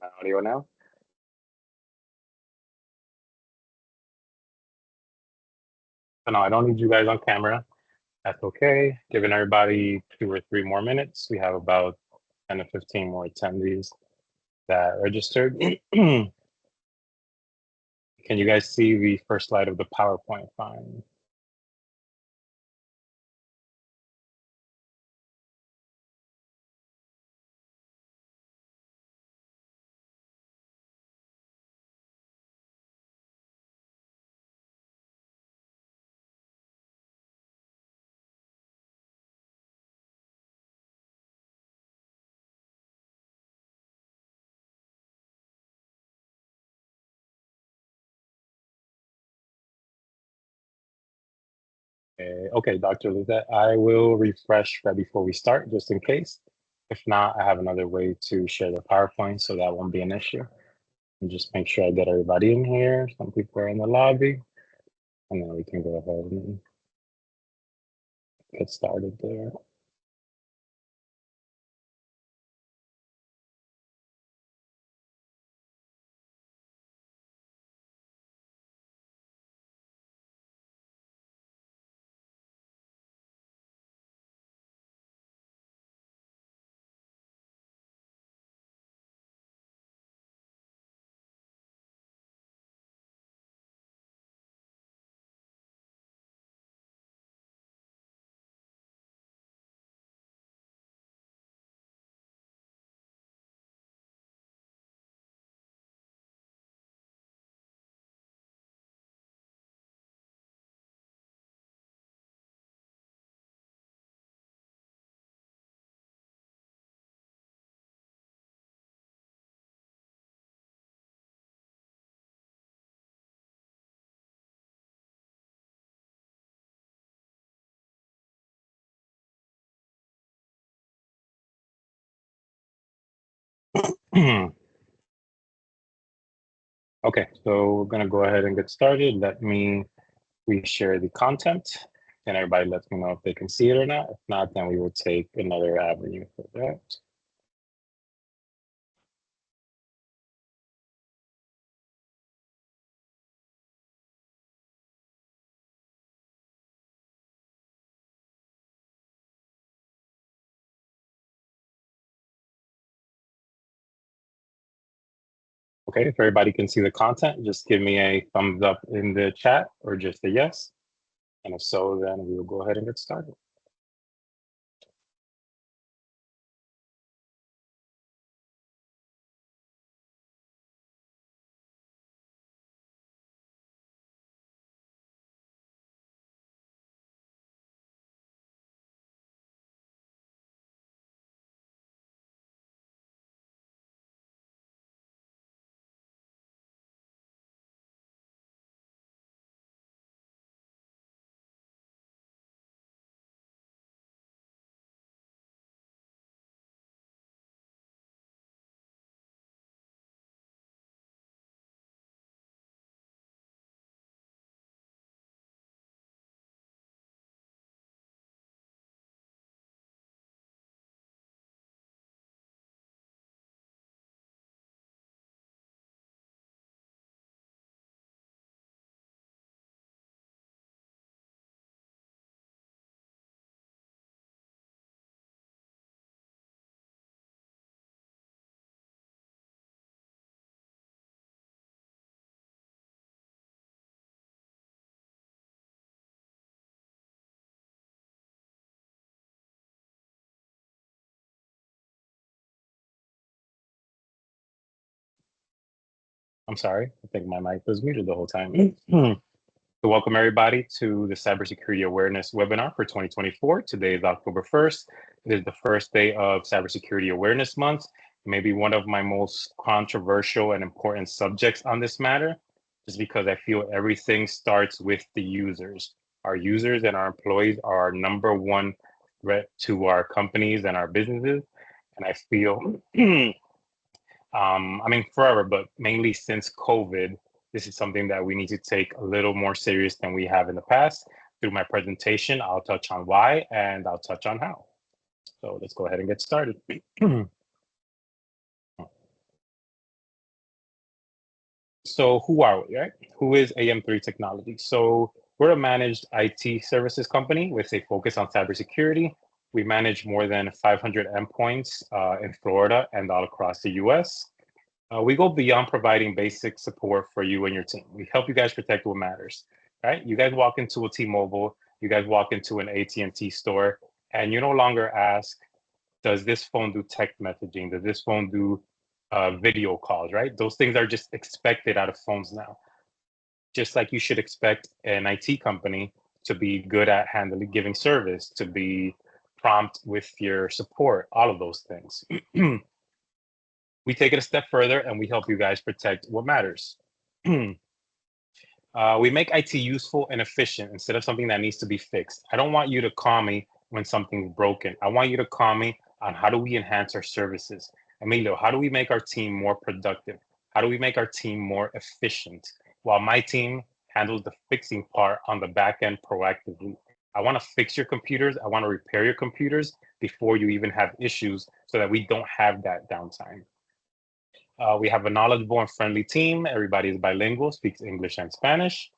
My audio now. So no, I don't need you guys on camera. That's okay. Giving everybody 2 or 3 more minutes. We have about 10 to 15 more attendees that registered. Can you guys see the first slide of the PowerPoint? Fine. Okay, Dr. Lizette, I will refresh right before we start, just in case. If not, I have another way to share the PowerPoint, so that won't be an issue. And just make sure I get everybody in here. Some people are in the lobby, and then we can go ahead and get started there. Okay, so we're gonna go ahead and get started. Let me reshare the content and everybody lets me know if they can see it or not. If not, then we will take another avenue for that. Okay, if everybody can see the content, just give me a thumbs up in the chat or just a yes. And if so, then we will go ahead and get started. I'm sorry, I think my mic was muted the whole time. So welcome everybody to the Cybersecurity Awareness webinar for 2024. Today is October 1st. It is the first day of Cybersecurity Awareness Month. Maybe one of my most controversial and important subjects on this matter, just because I feel everything starts with the users. Our users and our employees are our number one threat to our companies and our businesses. And I feel I mean, forever, but mainly since COVID, this is something that we need to take a little more serious than we have in the past. Through my presentation, I'll touch on why and I'll touch on how. So let's go ahead and get started. So who are we, right? Who is AM3 Technology? So we're a managed IT services company with a focus on cybersecurity. We manage more than 500 endpoints in Florida and all across the US. We go beyond providing basic support for you and your team. We help you guys protect what matters, right? You guys walk into a T-Mobile, you guys walk into an AT&T store, and you no longer ask, does this phone do text messaging? Does this phone do video calls, right? Those things are just expected out of phones now. Just like you should expect an IT company to be good at handling, giving service, to be prompt with your support, all of those things. We take it a step further and we help you guys protect what matters. We make IT useful and efficient instead of something that needs to be fixed. I don't want you to call me when something's broken. I want you to call me on how do we enhance our services. Emilio, how do we make our team more productive? How do we make our team more efficient? While my team handles the fixing part on the back end proactively. I want to fix your computers. I want to repair your computers before you even have issues so that we don't have that downtime. We have a knowledgeable and friendly team. Everybody is bilingual, speaks English and Spanish,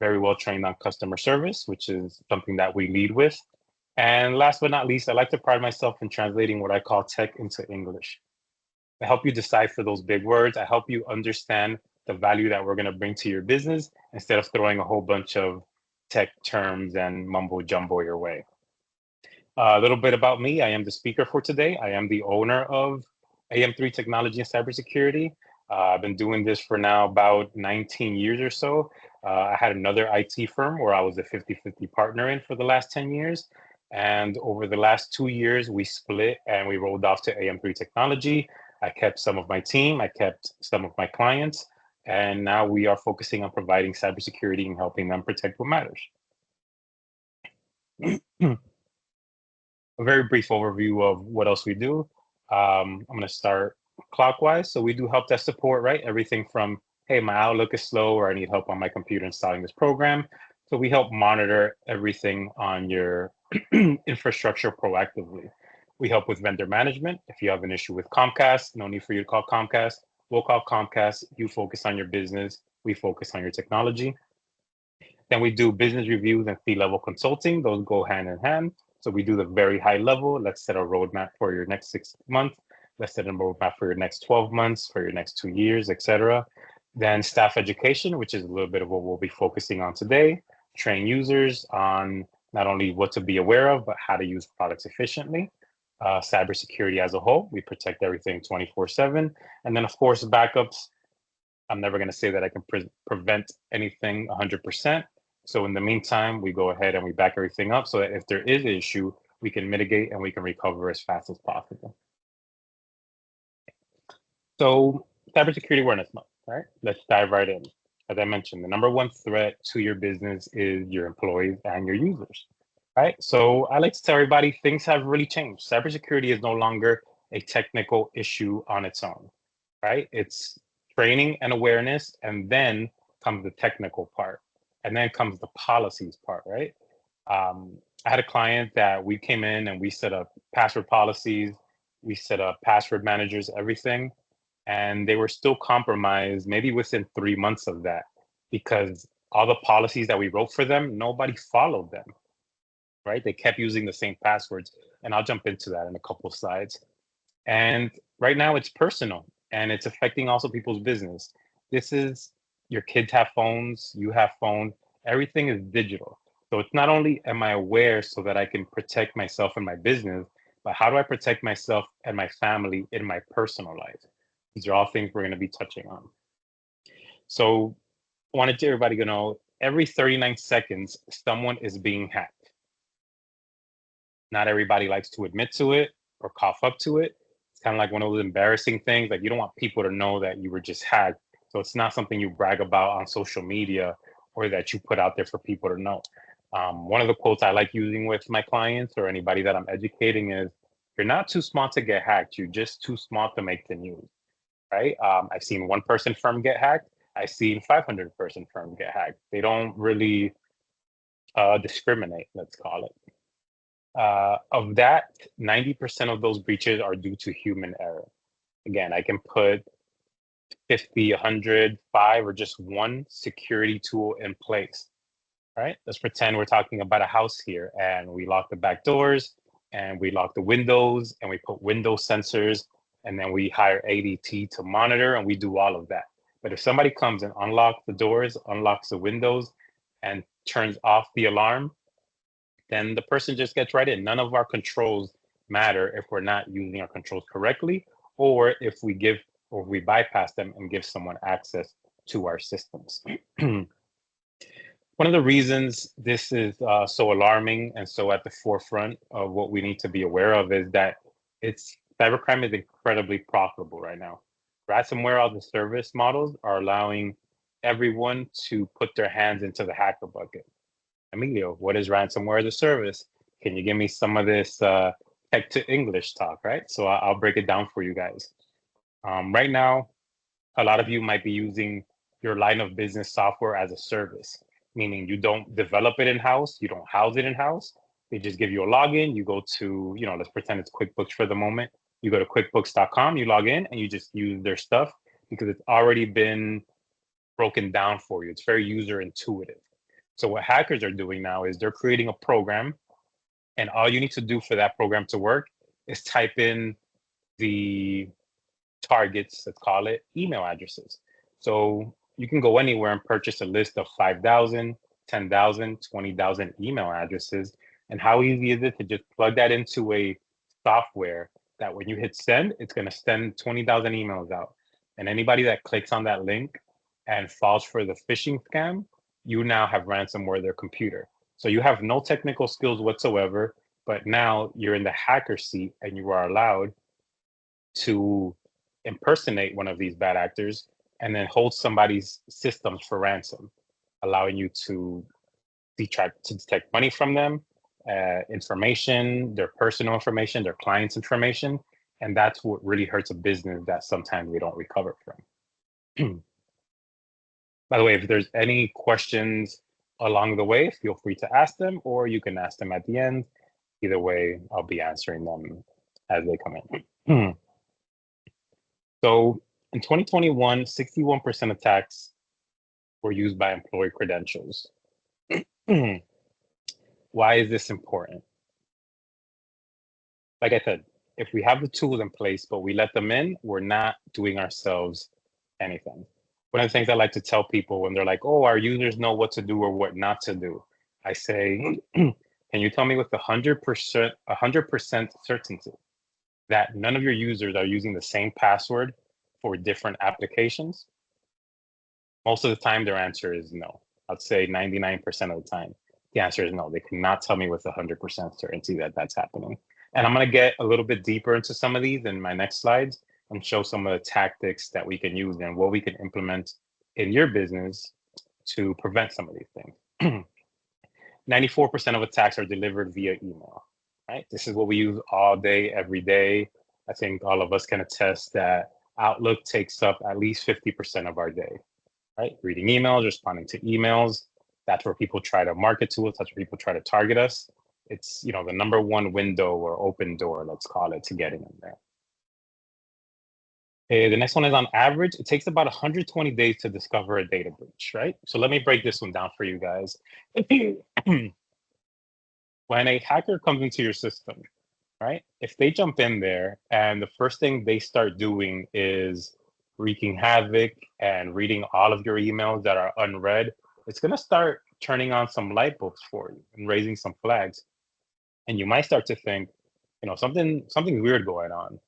very well trained on customer service, which is something that we lead with. And last but not least, I like to pride myself in translating what I call tech into English. I help you decipher those big words. I help you understand the value that we're going to bring to your business instead of throwing a whole bunch of tech terms and mumbo jumbo your way. A little bit about me. I am the speaker for today. I am the owner of AM3 Technology and Cybersecurity. I've been doing this for now about 19 years or so. I had another IT firm where I was a 50-50 partner in for the last 10 years. And over the last 2 years, we split and we rolled off to AM3 Technology. I kept some of my team, I kept some of my clients, and now we are focusing on providing cybersecurity and helping them protect what matters. A very brief overview of what else we do. I'm going to start clockwise. So we do help desk support, right? Everything from, hey, my Outlook is slow or I need help on my computer installing this program. So we help monitor everything on your infrastructure proactively. We help with vendor management. If you have an issue with Comcast, no need for you to call Comcast. We'll call Comcast. You focus on your business. We focus on your technology. Then we do business reviews and C-level consulting. Those go hand in hand. So we do the very high level. Let's set a roadmap for your next 6 months. Let's set a roadmap for your next 12 months, for your next 2 years, etc. Then staff education, which is a little bit of what we'll be focusing on today. Train users on not only what to be aware of, but how to use products efficiently. Cybersecurity as a whole, we protect everything 24/7. And then of course, backups. I'm never going to say that I can prevent anything 100%. So in the meantime, we go ahead and we back everything up so that if there is an issue, we can mitigate and we can recover as fast as possible. So cybersecurity awareness month, right? Let's dive right in. As I mentioned, the number one threat to your business is your employees and your users, right? So I like to tell everybody things have really changed. Cybersecurity is no longer a technical issue on its own, right? It's training and awareness, and then comes the technical part, and then comes the policies part, right? I had a client that we came in and we set up password policies, we set up password managers, everything, and they were still compromised maybe within 3 months of that because all the policies that we wrote for them, nobody followed them, right? They kept using the same passwords, and I'll jump into that in a couple of slides. And right now it's personal and it's affecting also people's business. This is your kids have phones, you have phones, everything is digital. So it's not only am I aware so that I can protect myself and my business, but how do I protect myself and my family in my personal life? These are all things we're going to be touching on. So I wanted everybody to know every 39 seconds, someone is being hacked. Not everybody likes to admit to it or cough up to it. It's kind of like one of those embarrassing things. Like you don't want people to know that you were just hacked. So it's not something you brag about on social media or that you put out there for people to know. One of the quotes I like using with my clients or anybody that I'm educating is, you're not too smart to get hacked. You're just too smart to make the news, right? I've seen one person firm get hacked. I've seen 500 person firm get hacked. They don't really discriminate, let's call it. Of that, 90% of those breaches are due to human error. Again, I can put 50, 100, 5, or just one security tool in place, right? Let's pretend we're talking about a house here and we lock the back doors and we lock the windows and we put window sensors and then we hire ADT to monitor and we do all of that. But if somebody comes and unlocks the doors, unlocks the windows, and turns off the alarm, then the person just gets right in. None of our controls matter if we're not using our controls correctly, or if we give or we bypass them and give someone access to our systems. One of the reasons this is so alarming and so at the forefront of what we need to be aware of is that cybercrime is incredibly profitable right now. Ransomware as a service models are allowing everyone to put their hands into the hacker bucket. Emilio, what is ransomware as a service? Can you give me some of this tech to English talk, right? So I'll break it down for you guys. Right now, a lot of you might be using your line of business software as a service, meaning you don't develop it in-house, you don't house it in-house. They just give you a login. You go to, let's pretend it's QuickBooks for the moment. You go to QuickBooks.com, you log in, and you just use their stuff because it's already been broken down for you. It's very user intuitive. So what hackers are doing now is they're creating a program, and all you need to do for that program to work is type in the targets, let's call it, email addresses. So you can go anywhere and purchase a list of 5,000, 10,000, 20,000 email addresses. And how easy is it to just plug that into a software that when you hit send, it's going to send 20,000 emails out. And anybody that clicks on that link and falls for the phishing scam, you now have ransomware their computer. So you have no technical skills whatsoever, but now you're in the hacker seat and you are allowed to impersonate one of these bad actors and then hold somebody's systems for ransom, allowing you to detect money from them, information, their personal information, their clients' information. And that's what really hurts a business that sometimes we don't recover from. By the way, if there's any questions along the way, feel free to ask them, or you can ask them at the end. Either way, I'll be answering them as they come in. So in 2021, 61% attacks were used by employee credentials. Why is this important? Like I said, if we have the tools in place, but we let them in, we're not doing ourselves anything. One of the things I like to tell people when they're like, oh, our users know what to do or what not to do, I say, can you tell me with 100% certainty that none of your users are using the same password for different applications? Most of the time, their answer is no. I'd say 99% of the time, the answer is no. They cannot tell me with 100% certainty that that's happening. And I'm going to get a little bit deeper into some of these in my next slides and show some of the tactics that we can use and what we can implement in your business to prevent some of these things. 94% of attacks are delivered via email, right? This is what we use all day, every day. I think all of us can attest that Outlook takes up at least 50% of our day, right? Reading emails, responding to emails. That's where people try to market to us. That's where people try to target us. It's, the number one window or open door, let's call it, to getting in there. Okay, the next one is on average, it takes about 120 days to discover a data breach, right? So let me break this one down for you guys. When a hacker comes into your system, right? If they jump in there and the first thing they start doing is wreaking havoc and reading all of your emails that are unread, it's going to start turning on some light bulbs for you and raising some flags. And you might start to think, something weird going on.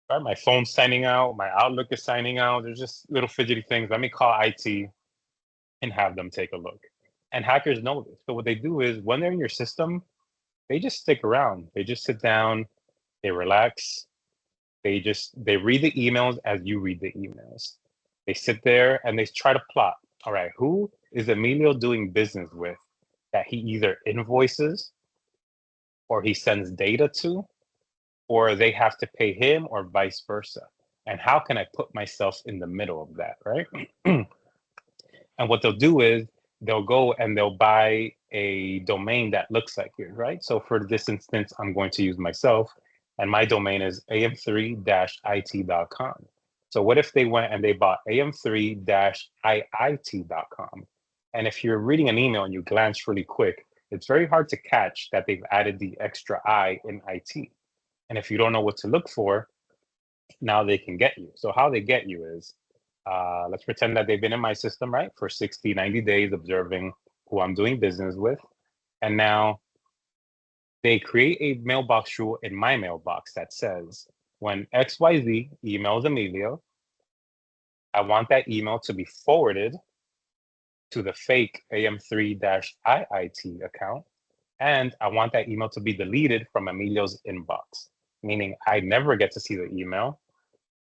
Right? My phone's signing out, my Outlook is signing out. There's just little fidgety things. Let me call IT and have them take a look. And hackers know this. So what they do is when they're in your system, they just stick around. They just sit down, they relax, they read the emails as you read the emails. They sit there and they try to plot. All right, who is Emilio doing business with that he either invoices or he sends data to, or they have to pay him or vice versa? And how can I put myself in the middle of that, right? And what they'll do is they'll go and they'll buy a domain that looks like yours, right? So for this instance, I'm going to use myself, and my domain is am3-it.com. So what if they went and they bought am3-iit.com? And if you're reading an email and you glance really quick, it's very hard to catch that they've added the extra I in IT. And if you don't know what to look for, now they can get you. So how they get you is, let's pretend that they've been in my system, right, for 60, 90 days observing who I'm doing business with. And now they create a mailbox rule in my mailbox that says, when XYZ emails Emilio, I want that email to be forwarded to the fake am3-iit account. And I want that email to be deleted from Emilio's inbox, meaning I never get to see the email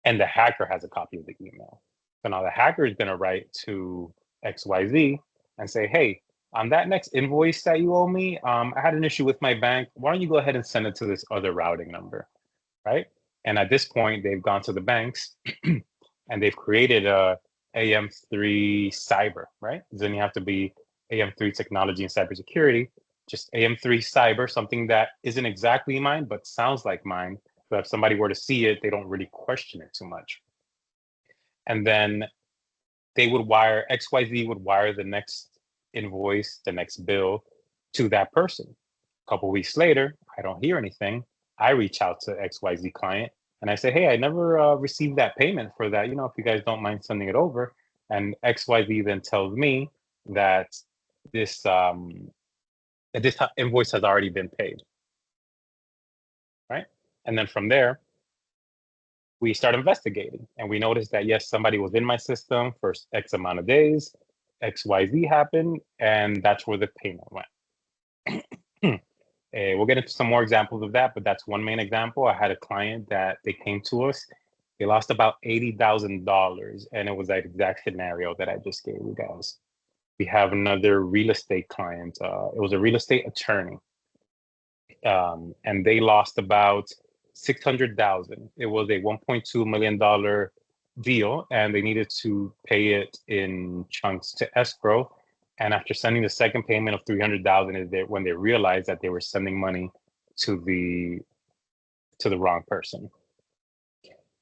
and the hacker has a copy of the email. So now the hacker is going to write to XYZ and say, hey, on that next invoice that you owe me, I had an issue with my bank. Why don't you go ahead and send it to this other routing number, right? And at this point, they've gone to the banks and they've created a AM3 cyber, right? It doesn't have to be AM3 technology and cybersecurity, just AM3 cyber, something that isn't exactly mine, but sounds like mine. So if somebody were to see it, they don't really question it too much. And then they would wire, XYZ would wire the next invoice, the next bill to that person. A couple weeks later, I don't hear anything. I reach out to XYZ client and I say, hey, I never received that payment for that. You know, if you guys don't mind sending it over. And XYZ then tells me that this invoice has already been paid, right? And then from there, we start investigating and we notice that, yes, somebody was in my system for X amount of days, XYZ happened, and that's where the payment went. We'll get into some more examples of that, but that's one main example. I had a client that they came to us, they lost about $80,000, and it was that exact scenario that I just gave you guys. We have another real estate client. It was a real estate attorney, and they lost about 600,000. It was a $1.2 million deal, and they needed to pay it in chunks to escrow. And after sending the second payment of 300,000, is there when they realized that they were sending money to the wrong person.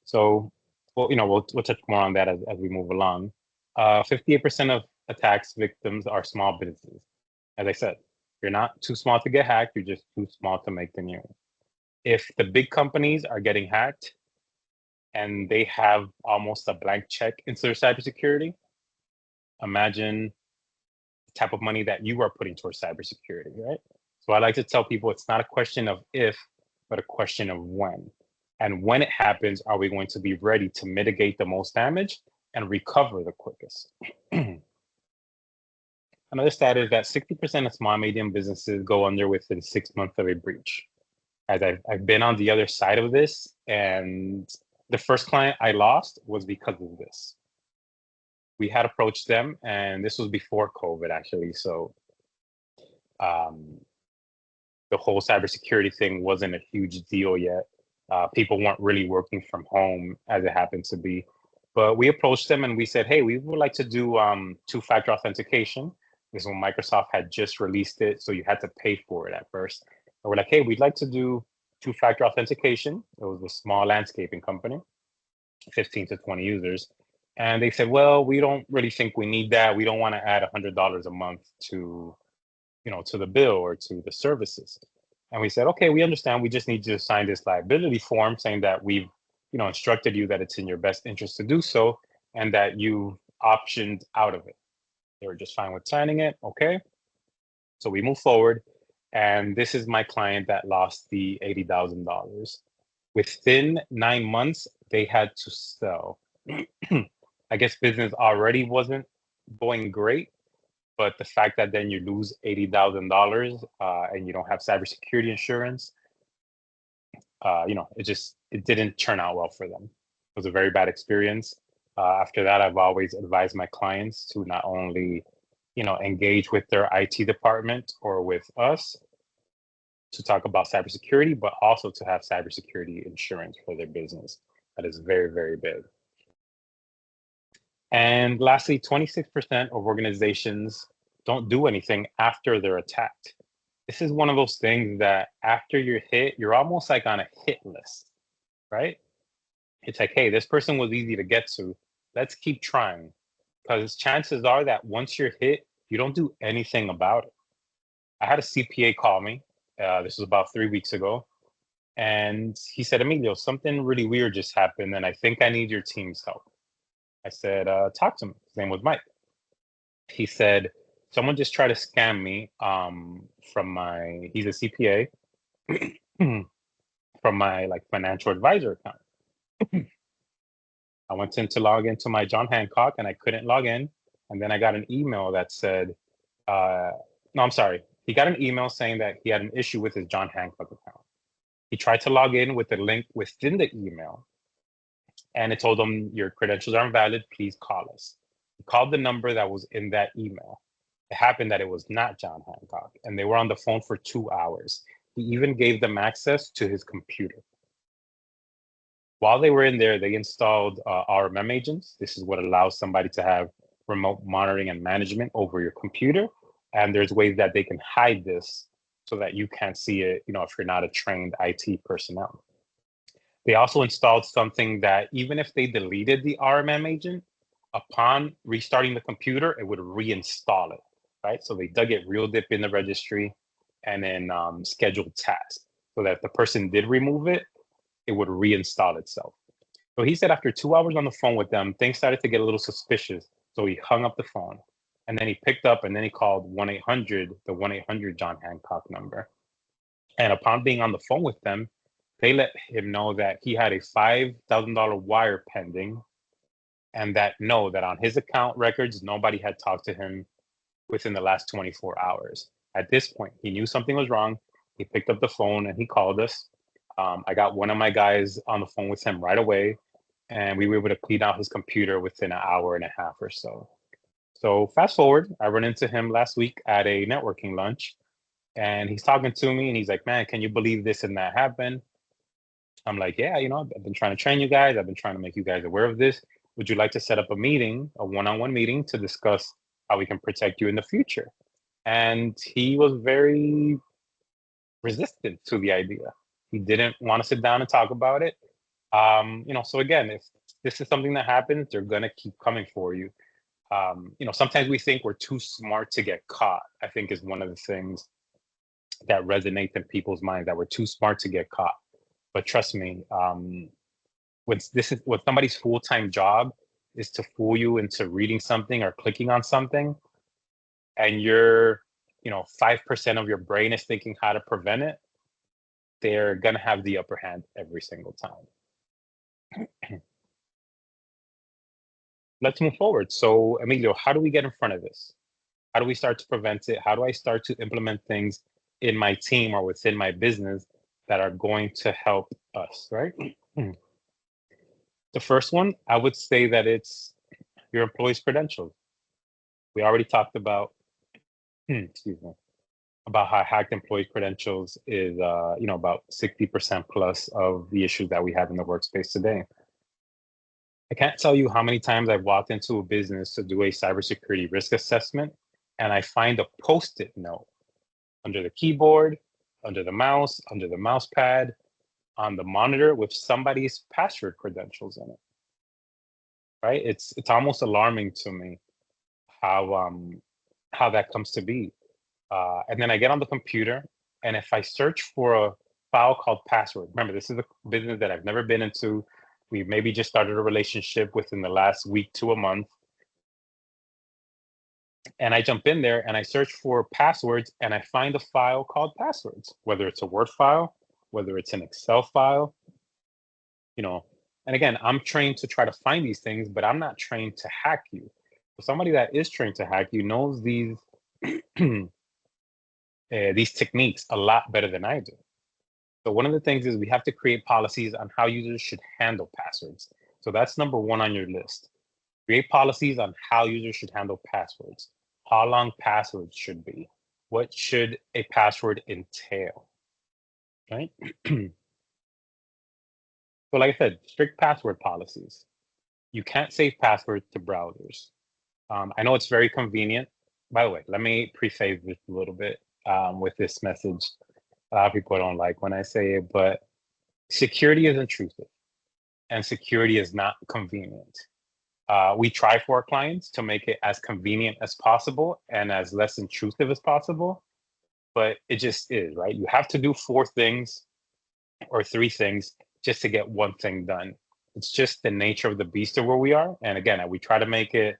So, well, we'll touch more on that as we move along. 58% of attacks victims are small businesses. As I said, you're not too small to get hacked. You're just too small to make the news. If the big companies are getting hacked and they have almost a blank check into their cybersecurity, imagine the type of money that you are putting towards cybersecurity, right? So I like to tell people it's not a question of if, but a question of when. And when it happens, are we going to be ready to mitigate the most damage and recover the quickest? Another stat is that 60% of small and medium businesses go under within 6 months of a breach. As I've been on the other side of this, and the first client I lost was because of this. We had approached them, and this was before COVID, actually. So the whole cybersecurity thing wasn't a huge deal yet. People weren't really working from home as it happened to be. But we approached them and we said, hey, we would like to do two-factor authentication. This is when Microsoft had just released it, so you had to pay for it at first. And we're like, hey, we'd like to do two-factor authentication. It was a small landscaping company, 15 to 20 users. And they said, well, we don't really think we need that. We don't want to add $100 a month to the bill or to the services. And we said, okay, we understand. We just need you to sign this liability form saying that we've, instructed you that it's in your best interest to do so and that you optioned out of it. They were just fine with signing it. Okay. So we move forward. And this is my client that lost the $80,000. Within 9 months, they had to sell. I guess business already wasn't going great, but the fact that then you lose $80,000 and you don't have cybersecurity insurance, it didn't turn out well for them. It was a very bad experience. After that, I've always advised my clients to not only, engage with their IT department or with us to talk about cybersecurity, but also to have cybersecurity insurance for their business. That is very, very big. And lastly, 26% of organizations don't do anything after they're attacked. This is one of those things that after you're hit, you're almost like on a hit list, right? It's like, hey, this person was easy to get to. Let's keep trying. Because chances are that once you're hit, you don't do anything about it. I had a CPA call me. This was about 3 weeks ago. And he said, Emilio, something really weird just happened. And I think I need your team's help. I said, talk to me. His name was Mike. He said, someone just tried to scam me he's a CPA, from my like financial advisor account. I went in to log into my John Hancock and I couldn't log in. And then I got an email that said, no, I'm sorry. He got an email saying that he had an issue with his John Hancock account. He tried to log in with the link within the email and it told him your credentials are invalid. Please call us. He called the number that was in that email. It happened that it was not John Hancock and they were on the phone for 2 hours. He even gave them access to his computer. While they were in there, they installed RMM agents. This is what allows somebody to have remote monitoring and management over your computer. And there's ways that they can hide this so that you can't see it, if you're not a trained IT personnel. They also installed something that even if they deleted the RMM agent, upon restarting the computer, it would reinstall it, right? So they dug it real deep in the registry and then scheduled tasks so that if the person did remove it, it would reinstall itself. So he said after 2 hours on the phone with them, things started to get a little suspicious. So he hung up the phone and then he picked up and then he called 1-800, the 1-800 John Hancock number. And upon being on the phone with them, they let him know that he had a $5,000 wire pending and that on his account records, nobody had talked to him within the last 24 hours. At this point, he knew something was wrong. He picked up the phone and he called us. I got one of my guys on the phone with him right away, and we were able to clean out his computer within an hour and a half or so. So fast forward, I run into him last week at a networking lunch, and he's talking to me, and he's like, man, can you believe this and that happened? I'm like, yeah, I've been trying to train you guys. I've been trying to make you guys aware of this. Would you like to set up a meeting, a one-on-one meeting to discuss how we can protect you in the future? And he was very resistant to the idea. He didn't want to sit down and talk about it. So again, if this is something that happens, they're gonna keep coming for you. Sometimes we think we're too smart to get caught. I think is one of the things that resonates in people's minds, that we're too smart to get caught. But trust me, when somebody's full-time job is to fool you into reading something or clicking on something, and you're 5% of your brain is thinking how to prevent it, they're gonna have the upper hand every single time. Let's move forward. So, Emilio, how do we get in front of this? How do we start to prevent it? How do I start to implement things in my team or within my business that are going to help us, right? The first one, I would say that it's your employees' credentials. We already talked about, excuse me, about how hacked employee credentials is, about 60% plus of the issues that we have in the workspace today. I can't tell you how many times I've walked into a business to do a cybersecurity risk assessment, and I find a Post-it note under the keyboard, under the mouse pad, on the monitor with somebody's password credentials in it. Right? It's almost alarming to me how that comes to be. And then I get on the computer, and if I search for a file called password, remember, this is a business that I've never been into. We maybe just started a relationship within the last week to a month. And I jump in there and I search for passwords and I find a file called passwords, whether it's a Word file, whether it's an Excel file, And again, I'm trained to try to find these things, but I'm not trained to hack you. So somebody that is trained to hack you knows these techniques a lot better than I do. So one of the things is we have to create policies on how users should handle passwords. So that's number one on your list. Create policies on how users should handle passwords, how long passwords should be, what should a password entail, right? So like I said, strict password policies. You can't save passwords to browsers. I know it's very convenient. By the way, let me preface this a little bit with this message. A lot of people don't like when I say it, but security is intrusive. and security is not convenient. We try for our clients to make it as convenient as possible and as less intrusive as possible, but it just is, right? You have to do 4 things or 3 things just to get one thing done. It's just the nature of the beast of where we are. And again, we try to make it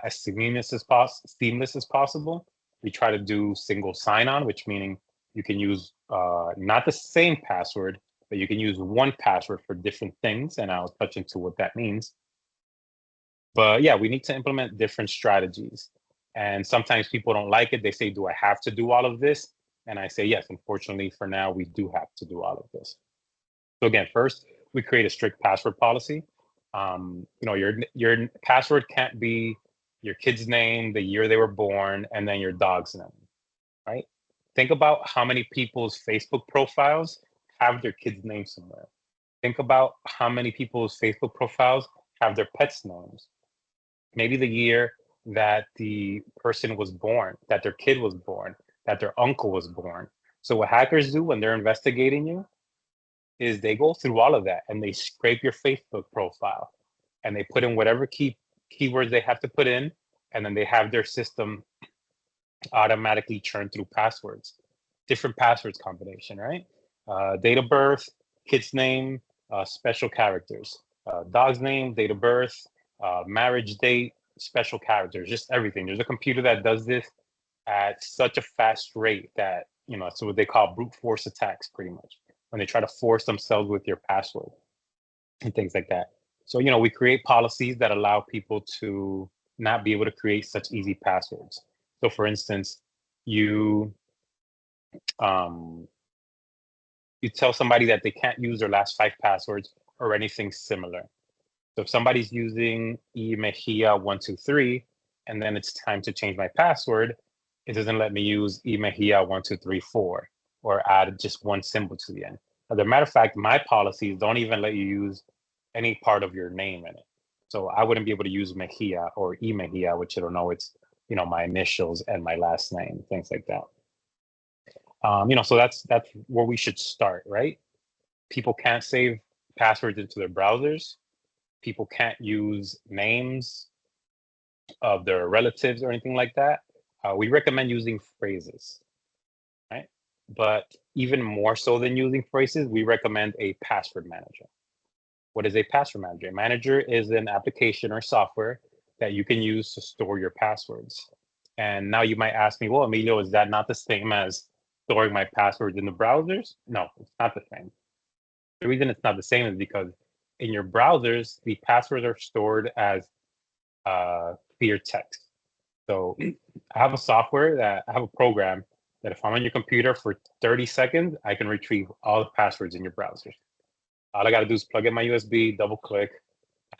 as seamless as possible. We try to do single sign-on, which meaning you can use not the same password, but you can use one password for different things. And I'll touch into what that means. But yeah, we need to implement different strategies. And sometimes people don't like it. They say, do I have to do all of this? And I say, yes, unfortunately, for now, we do have to do all of this. So again, first, we create a strict password policy. Your password can't be your kid's name, the year they were born, and then your dog's name, right? Think about how many people's Facebook profiles have their kid's name somewhere. Think about how many people's Facebook profiles have their pets' names. Maybe the year that the person was born, that their kid was born, that their uncle was born. So what hackers do when they're investigating you is they go through all of that and they scrape your Facebook profile and they put in whatever keywords they have to put in, and then they have their system automatically churn through passwords, different passwords combination, right? Date of birth, kid's name, special characters, dog's name, date of birth, marriage date, special characters, just everything. There's a computer that does this at such a fast rate that, it's what they call brute force attacks, pretty much, when they try to force themselves with your password and things like that. So, we create policies that allow people to not be able to create such easy passwords. So for instance, you you tell somebody that they can't use their last 5 passwords or anything similar. So if somebody's using emejia123 and then it's time to change my password, it doesn't let me use emejia1234 or add just one symbol to the end. As a matter of fact, my policies don't even let you use any part of your name in it. So I wouldn't be able to use Mejia or emejia, which I don't know, it's my initials and my last name, things like that. So that's where we should start, right? People can't save passwords into their browsers. People can't use names of their relatives or anything like that. We recommend using phrases, right? But even more so than using phrases, we recommend a password manager. What is a password manager? A manager is an application or software that you can use to store your passwords. And now you might ask me, well, Emilio, is that not the same as storing my passwords in the browsers? No, it's not the same. The reason it's not the same is because in your browsers, the passwords are stored as clear text. So I have a program that if I'm on your computer for 30 seconds, I can retrieve all the passwords in your browsers. All I got to do is plug in my USB, double click,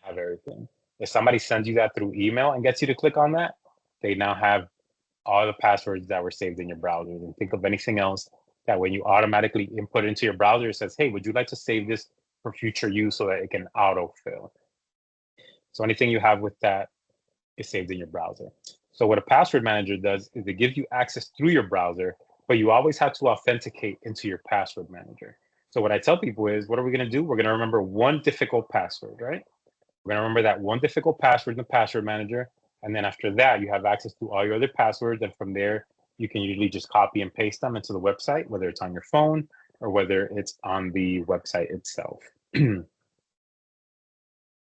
I have everything. If somebody sends you that through email and gets you to click on that, they now have all the passwords that were saved in your browsers. And think of anything else that when you automatically input into your browser, it says, hey, would you like to save this for future use so that it can autofill? So anything you have with that is saved in your browser. So what a password manager does is it gives you access through your browser, but you always have to authenticate into your password manager. So what I tell people is, what are we going to do? We're going to remember one difficult password, right? We're going to remember that one difficult password in the password manager. And then after that, you have access to all your other passwords. And from there, you can usually just copy and paste them into the website, whether it's on your phone or whether it's on the website itself. And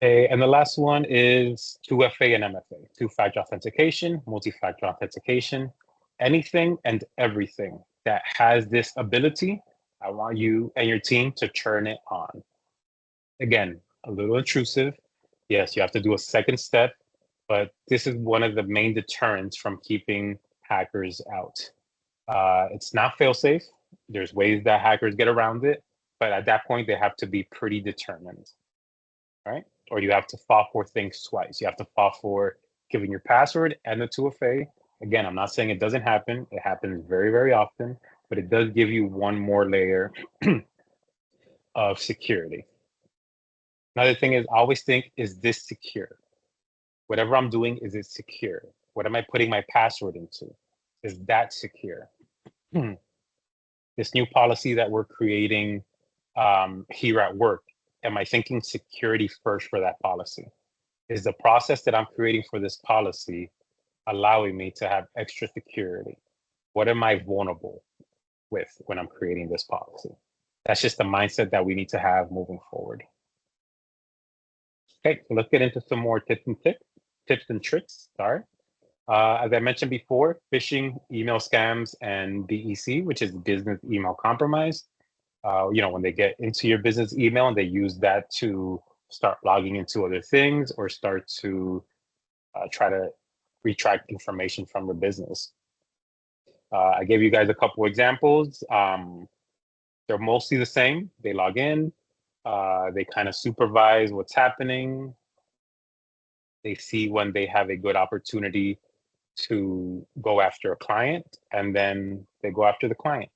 the last one is 2FA and MFA, two-factor authentication, multi-factor authentication, anything and everything that has this ability, I want you and your team to turn it on. Again, a little intrusive. Yes, you have to do a second step, but this is one of the main deterrents from keeping hackers out. It's not fail-safe. There's ways that hackers get around it, but at that point, they have to be pretty determined, right? Or you have to fall for things twice. You have to fall for giving your password and the 2FA. Again, I'm not saying it doesn't happen. It happens very, very often, but it does give you one more layer of security. Another thing is always think, is this secure? Whatever I'm doing, is it secure? What am I putting my password into? Is that secure? This new policy that we're creating here at work am I thinking security first for that policy? Is the process that I'm creating for this policy allowing me to have extra security? What am I vulnerable with when I'm creating this policy? That's just the mindset that we need to have moving forward. Okay, so let's get into some more tips and tricks. Sorry. As I mentioned before, phishing, email scams, and BEC, which is business email compromise. When they get into your business email and they use that to start logging into other things or start to try to retract information from the business. I gave you guys a couple examples. They're mostly the same. They log in, they kind of supervise what's happening. They see when they have a good opportunity to go after a client, and then they go after the client.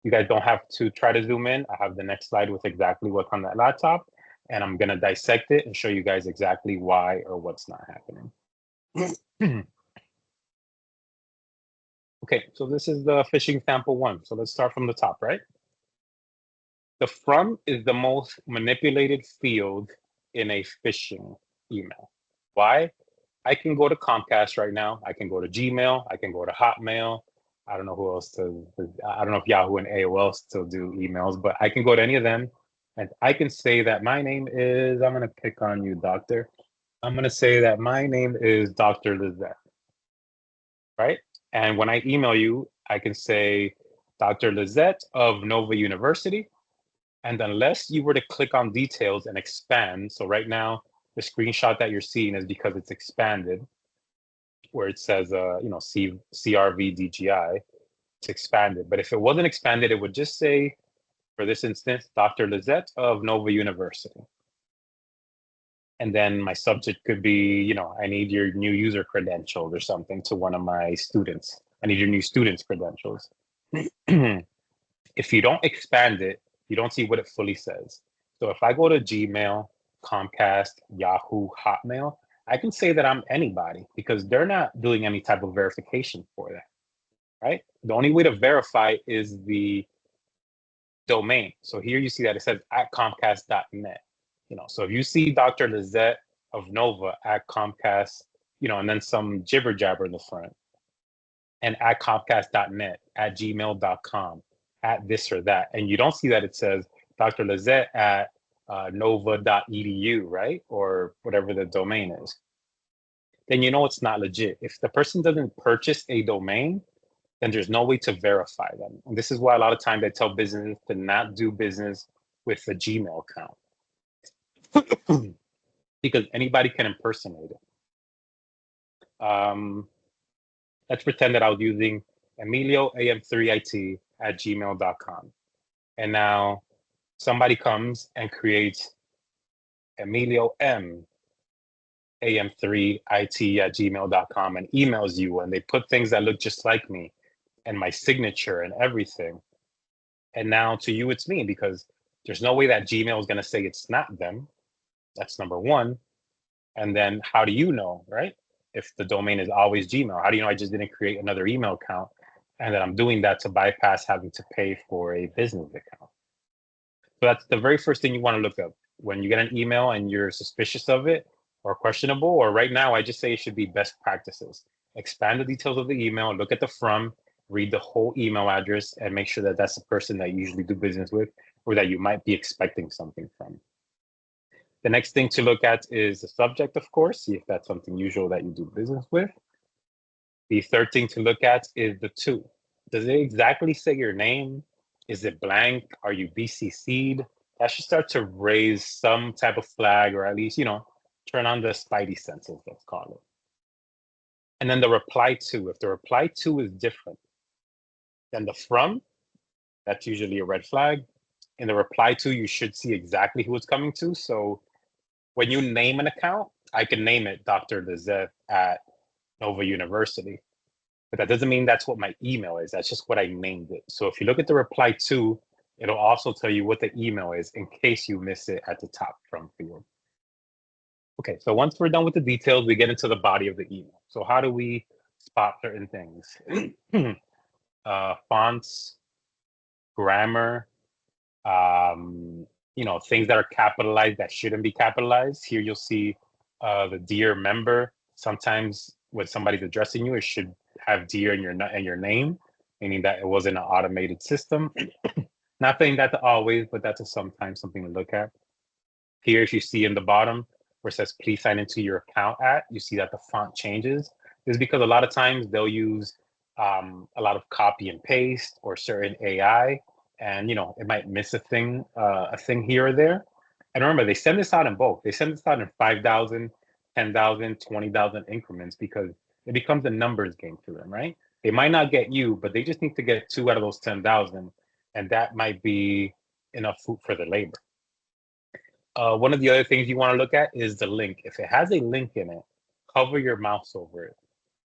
You guys don't have to try to zoom in. I have the next slide with exactly what's on that laptop, and I'm going to dissect it and show you guys exactly why or what's not happening. Okay, so this is the phishing sample one. So let's start from the top, right? The from is the most manipulated field in a phishing email. Why? I can go to Comcast right now. I can go to Gmail. I can go to Hotmail. I don't know who else to, I don't know if Yahoo and AOL still do emails, but I can go to any of them and I can say that my name is, I'm going to pick on you, doctor. I'm going to say that my name is Dr. Lizette, right? And when I email you, I can say Dr. Lizette of Nova University. And unless you were to click on details and expand, so right now, the screenshot that you're seeing is because it's expanded, where it says, CRVDGI, it's expanded. But if it wasn't expanded, it would just say, for this instance, Dr. Lizette of Nova University. And then my subject could be, I need your new user credentials or something to one of my students. I need your new student's credentials. If you don't expand it, you don't see what it fully says. So if I go to Gmail, Comcast, Yahoo, Hotmail, I can say that I'm anybody because they're not doing any type of verification for that, right? The only way to verify is the domain. So here you see that it says at Comcast.net. So if you see Dr. Lizette of Nova at Comcast, and then some jibber jabber in the front, and at Comcast.net, at gmail.com, at this or that. And you don't see that it says Dr. Lizette at nova.edu, right? Or whatever the domain is. Then it's not legit. If the person doesn't purchase a domain, then there's no way to verify them. And this is why a lot of times I tell businesses to not do business with a Gmail account because anybody can impersonate it. Let's pretend that I was using EmilioAM3IT at gmail.com. And now somebody comes and creates Emilio M AM3IT at gmail.com and emails you, and they put things that look just like me and my signature and everything. And now to you, it's me because there's no way that Gmail is going to say it's not them. That's number one. And then how do you know, right? If the domain is always Gmail, how do you know I just didn't create another email account and that I'm doing that to bypass having to pay for a business account? So that's the very first thing you want to look up when you get an email and you're suspicious of it or questionable, or right now, I just say it should be best practices. Expand the details of the email, look at the from, read the whole email address, and make sure that that's the person that you usually do business with or that you might be expecting something from. The next thing to look at is the subject, of course, see if that's something usual that you do business with. The third thing to look at is the to. Does it exactly say your name? Is it blank? Are you BCC'd? That should start to raise some type of flag, or at least, turn on the spidey senses, let's call it. And then the reply to. If the reply to is different than the from, that's usually a red flag. In the reply to, you should see exactly who it's coming to. So when you name an account, I can name it Dr. Lizette at Nova University. But that doesn't mean that's what my email is. That's just what I named it. So if you look at the reply to, it'll also tell you what the email is in case you miss it at the top from field. Okay, so once we're done with the details, we get into the body of the email. So how do we spot certain things? Fonts, grammar, things that are capitalized that shouldn't be capitalized. Here you'll see the dear member. Sometimes when somebody's addressing you, it should have dear in your name, meaning that it wasn't an automated system. Not saying that to always, but that's sometimes something to look at. Here, if you see in the bottom where it says please sign into your account at, you see that the font changes. This is because a lot of times they'll use a lot of copy and paste or certain AI, and it might miss a thing here or there. And remember, they send this out in bulk. They send this out in 5,000, 10,000, 20,000 increments because it becomes a numbers game for them, right? They might not get you, but they just need to get 2 out of those 10,000, and that might be enough food for the labor. One of the other things you want to look at is the link. If it has a link in it, hover your mouse over it.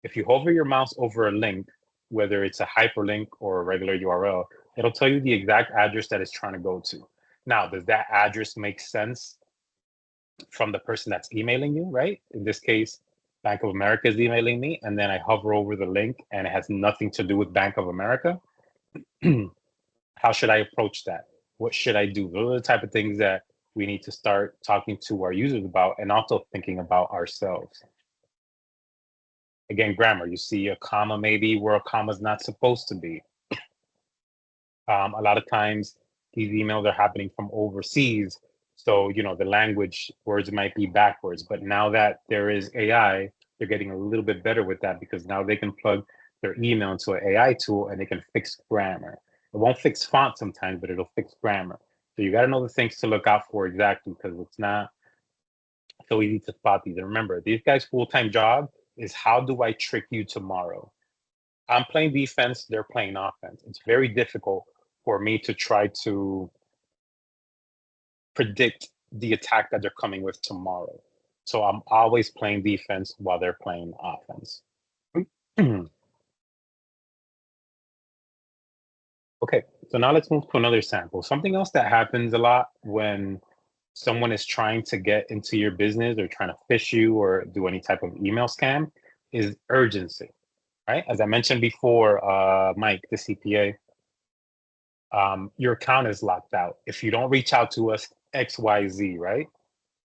If you hover your mouse over a link, whether it's a hyperlink or a regular URL, it'll tell you the exact address that it's trying to go to. Now, does that address make sense from the person that's emailing you, right? In this case, Bank of America is emailing me, and then I hover over the link and it has nothing to do with Bank of America. How should I approach that? What should I do? Those are the type of things that we need to start talking to our users about and also thinking about ourselves. Again, grammar, you see a comma maybe where a comma is not supposed to be. A lot of times these emails are happening from overseas. So, the language words might be backwards, but now that there is AI, they're getting a little bit better with that because now they can plug their email into an AI tool and they can fix grammar. It won't fix font sometimes, but it'll fix grammar. So you got to know the things to look out for exactly because it's not so easy to spot these. And remember, these guys' full-time job is how do I trick you tomorrow? I'm playing defense, they're playing offense. It's very difficult for me to try to predict the attack that they're coming with tomorrow. So I'm always playing defense while they're playing offense. Okay, so now let's move to another sample. Something else that happens a lot when someone is trying to get into your business or trying to phish you or do any type of email scam is urgency, right? As I mentioned before, Mike, the CPA, your account is locked out. If you don't reach out to us, XYZ, right?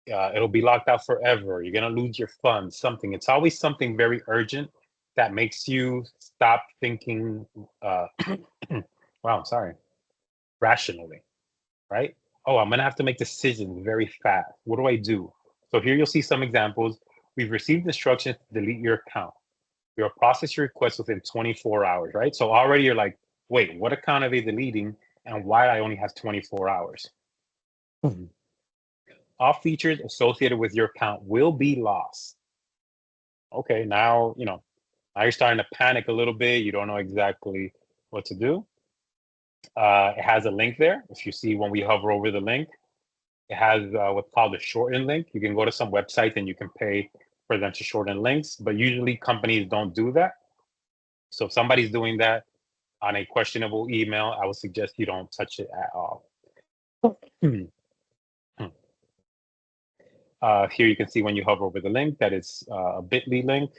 It'll be locked out forever. You're gonna lose your funds, something. It's always something very urgent that makes you stop thinking, wow, sorry, rationally, right? Oh, I'm gonna have to make decisions very fast. What do I do? So here you'll see some examples. We've received instructions to delete your account. You'll process your request within 24 hours, right? So already you're like, wait, what account are they deleting and why I only have 24 hours? All features associated with your account will be lost. Okay, now, now you're starting to panic a little bit. You don't know exactly what to do. It has a link there. If you see when we hover over the link, it has what's called a shorten link. You can go to some website and you can pay for them to shorten links, but usually companies don't do that. So if somebody's doing that on a questionable email, I would suggest you don't touch it at all. Here you can see when you hover over the link that it's a bit.ly link.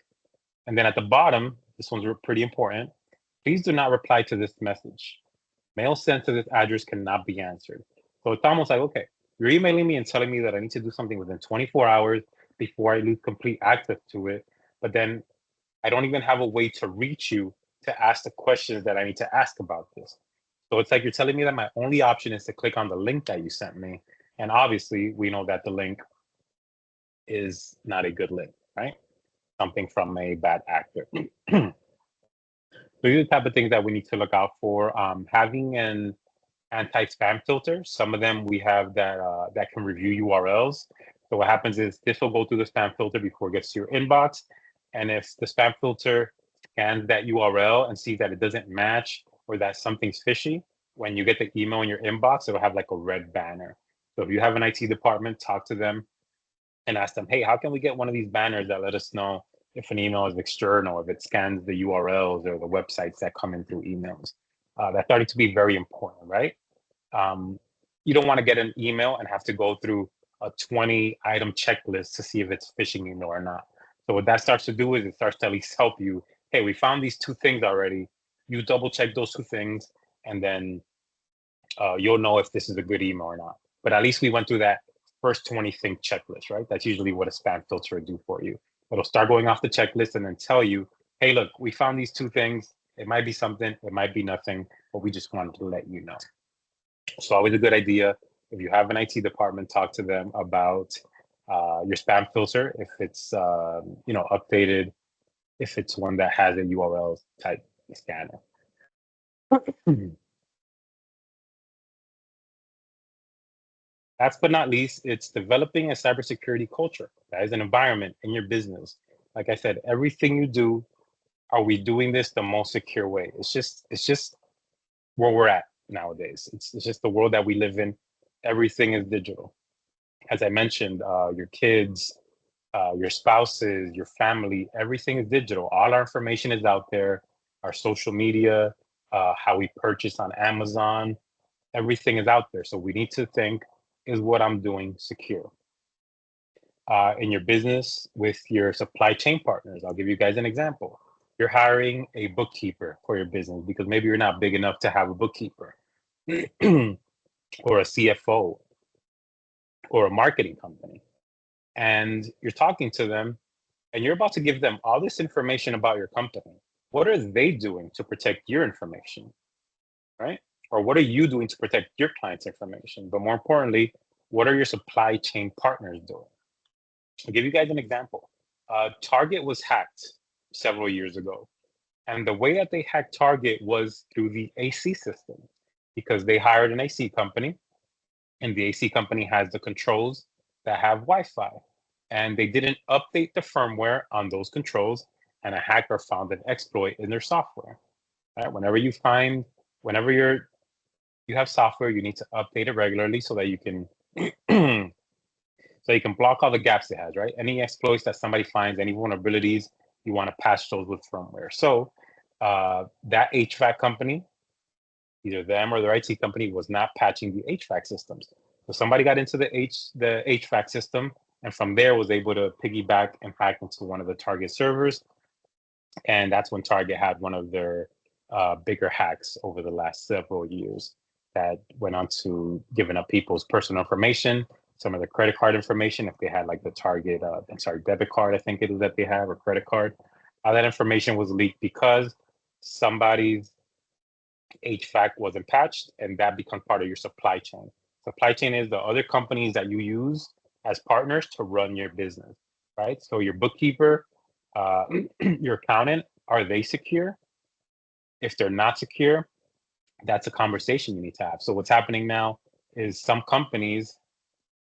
And then at the bottom, this one's pretty important. Please do not reply to this message. Mail sent to this address cannot be answered. So it's almost like, okay, you're emailing me and telling me that I need to do something within 24 hours before I lose complete access to it. But then I don't even have a way to reach you to ask the questions that I need to ask about this. So it's like you're telling me that my only option is to click on the link that you sent me. And obviously, we know that the link is not a good link, right? Something from a bad actor. So these are the type of things that we need to look out for. Having an anti-spam filter. Some of them we have that can review URLs. So what happens is this will go through the spam filter before it gets to your inbox. And if the spam filter scans that URL and sees that it doesn't match or that something's fishy, when you get the email in your inbox, it'll have like a red banner. So if you have an IT department, talk to them and ask them, hey, how can we get one of these banners that let us know if an email is external, if it scans the URLs or the websites that come in through emails? That's starting to be very important, right? You don't want to get an email and have to go through a 20-item checklist to see if it's phishing email or not. So what that starts to do is it starts to at least help you. Hey, we found these 2 things already. You double check those 2 things, and then you'll know if this is a good email or not. But at least we went through that first 20 thing checklist, right? That's usually what a spam filter will do for you. It'll start going off the checklist and then tell you, hey, look, we found these two things. It might be something, it might be nothing, but we just wanted to let you know. So always a good idea. If you have an IT department, talk to them about your spam filter, if it's updated, if it's one that has a URL type scanner. Last but not least, it's developing a cybersecurity culture. That is an environment in your business. Like I said, everything you do, are we doing this the most secure way? It's just where we're at nowadays. It's just the world that we live in. Everything is digital. As I mentioned, your kids, your spouses, your family, everything is digital. All our information is out there. Our social media, how we purchase on Amazon, everything is out there. So we need to think, is what I'm doing secure? In your business with your supply chain partners, I'll give you guys an example. You're hiring a bookkeeper for your business because maybe you're not big enough to have a bookkeeper or a CFO or a marketing company. And you're talking to them and you're about to give them all this information about your company. What are they doing to protect your information, right? Or what are you doing to protect your client's information? But more importantly, what are your supply chain partners doing? I'll give you guys an example. Target was hacked several years ago. And the way that they hacked Target was through the AC system because they hired an AC company and the AC company has the controls that have Wi-Fi. And they didn't update the firmware on those controls, and a hacker found an exploit in their software. Right? Whenever you have software, you need to update it regularly so that you can so you can block all the gaps it has, right? Any exploits that somebody finds, any vulnerabilities, you want to patch those with firmware. So that HVAC company, either them or their IT company, was not patching the HVAC systems. So somebody got into the HVAC system, and from there was able to piggyback and hack into one of the Target servers. And that's when Target had one of their bigger hacks over the last several years that went on to giving up people's personal information, some of their credit card information, if they had like the Target, debit card, I think it is that they have, or credit card. All that information was leaked because somebody's HVAC wasn't patched, and that becomes part of your supply chain. Supply chain is the other companies that you use as partners to run your business, right? So your bookkeeper, your accountant, are they secure? If they're not secure, that's a conversation you need to have. So what's happening now is some companies,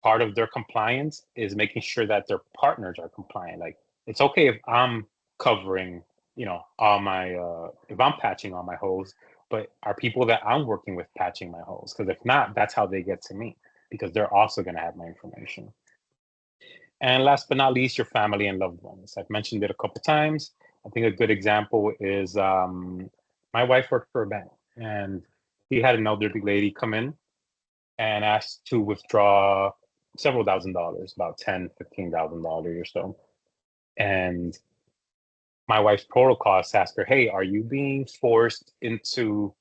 part of their compliance is making sure that their partners are compliant. Like it's okay if I'm covering, all my if I'm patching all my holes, but are people that I'm working with patching my holes? Because if not, that's how they get to me because they're also going to have my information. And last but not least, your family and loved ones. I've mentioned it a couple times. I think a good example is my wife worked for a bank, and he had an elderly lady come in and asked to withdraw several $1,000s, about $10,000, $15,000 or so. And my wife's protocol is to ask her, hey, are you being forced into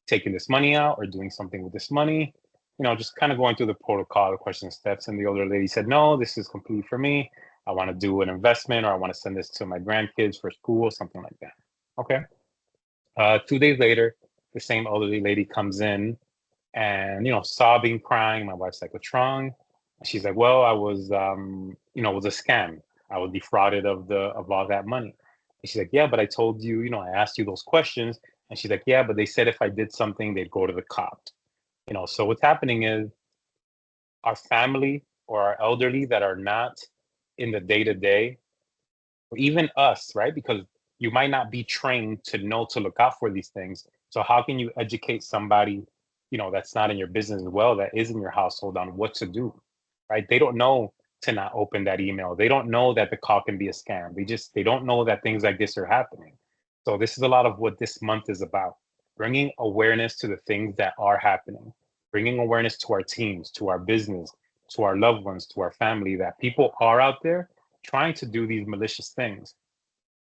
taking this money out or doing something with this money? Just kind of going through the protocol, the question steps. And the older lady said, no, this is complete for me. I want to do an investment, or I want to send this to my grandkids for school, something like that. Okay. 2 days later, the same elderly lady comes in and, sobbing, crying. My wife's like, what's wrong? She's like, well, I was, it was a scam. I was defrauded of all that money. And she's like, yeah, but I told you, I asked you those questions. And she's like, yeah, but they said if I did something, they'd go to the cops. So what's happening is our family or our elderly that are not in the day to day, or even us, right? Because you might not be trained to know to look out for these things. So how can you educate somebody, that's not in your business as well, that is in your household, on what to do, right? They don't know to not open that email. They don't know that the call can be a scam. They don't know that things like this are happening. So this is a lot of what this month is about, bringing awareness to the things that are happening, bringing awareness to our teams, to our business, to our loved ones, to our family, that people are out there trying to do these malicious things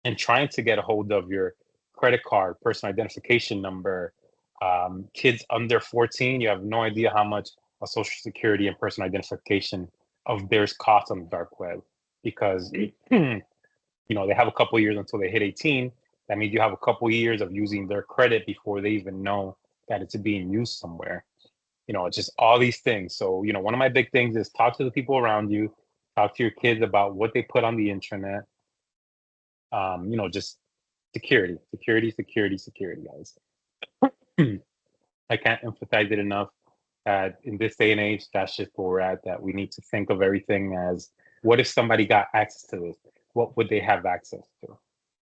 and trying to get a hold of your credit card, personal identification number. Kids under 14, you have no idea how much social security and personal identification of theirs costs on the dark web, because they have a couple years until they hit 18. That means you have a couple years of using their credit before they even know that it's being used somewhere. It's just all these things. So, one of my big things is talk to the people around you, talk to your kids about what they put on the internet. Just security, security, security, security, guys. I can't emphasize it enough that in this day and age, that's just where we're at, that we need to think of everything as, what if somebody got access to this? What would they have access to?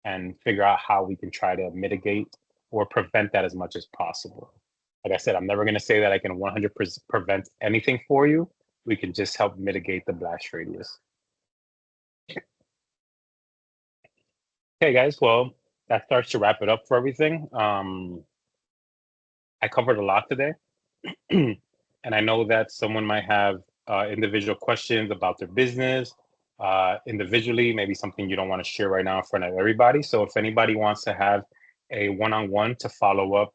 And figure out how we can try to mitigate or prevent that as much as possible. Like I said, I'm never going to say that I can 100% prevent anything for you. We can just help mitigate the blast radius. Okay, guys. Well, that starts to wrap it up for everything. I covered a lot today. And I know that someone might have individual questions about their business individually, maybe something you don't want to share right now in front of everybody. So if anybody wants to have a one-on-one to follow up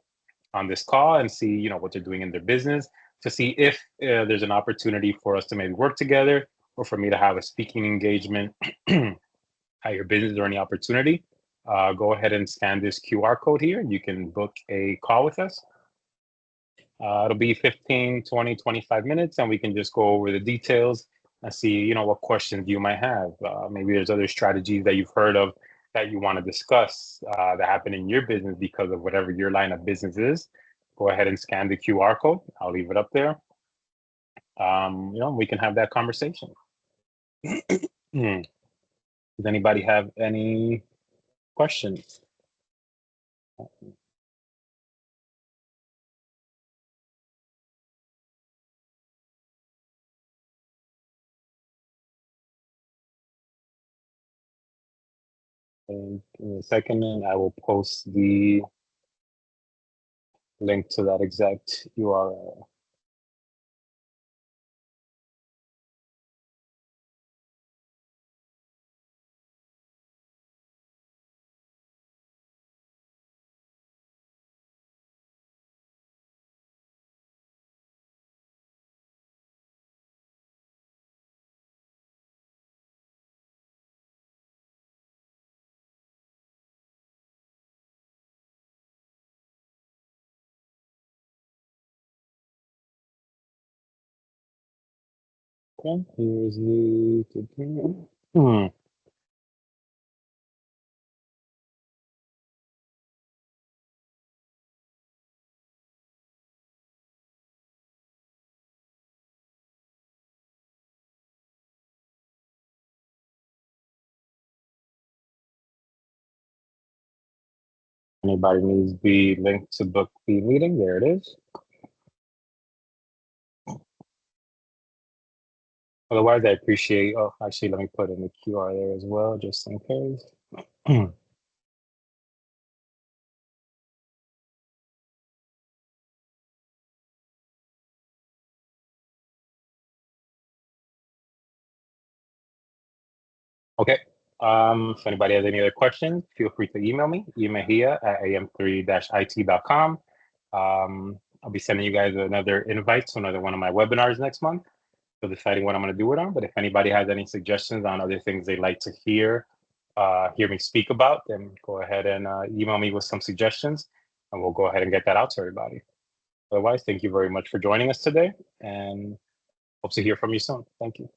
on this call and see, what they're doing in their business, to see if there's an opportunity for us to maybe work together, or for me to have a speaking engagement at your business or any opportunity, go ahead and scan this QR code here. You can book a call with us. It'll be 15, 20, 25 minutes, and we can just go over the details and see, what questions you might have. Maybe there's other strategies that you've heard of that you want to discuss that happen in your business because of whatever your line of business is. Go ahead and scan the QR code. I'll leave it up there. We can have that conversation. Does anybody have any questions? In a second, and I will post the link to that exact URL. Okay, here's the. Anybody needs the link to book the meeting, there it is. Otherwise, I appreciate, actually, let me put in the QR there as well, just in case. Okay. If anybody has any other questions, feel free to email me, am3-it.com. I'll be sending you guys another invite to another one of my webinars next month. So deciding what I'm going to do it on. But if anybody has any suggestions on other things they'd like to hear me speak about, then go ahead and email me with some suggestions, and we'll go ahead and get that out to everybody. Otherwise, thank you very much for joining us today, and hope to hear from you soon. Thank you.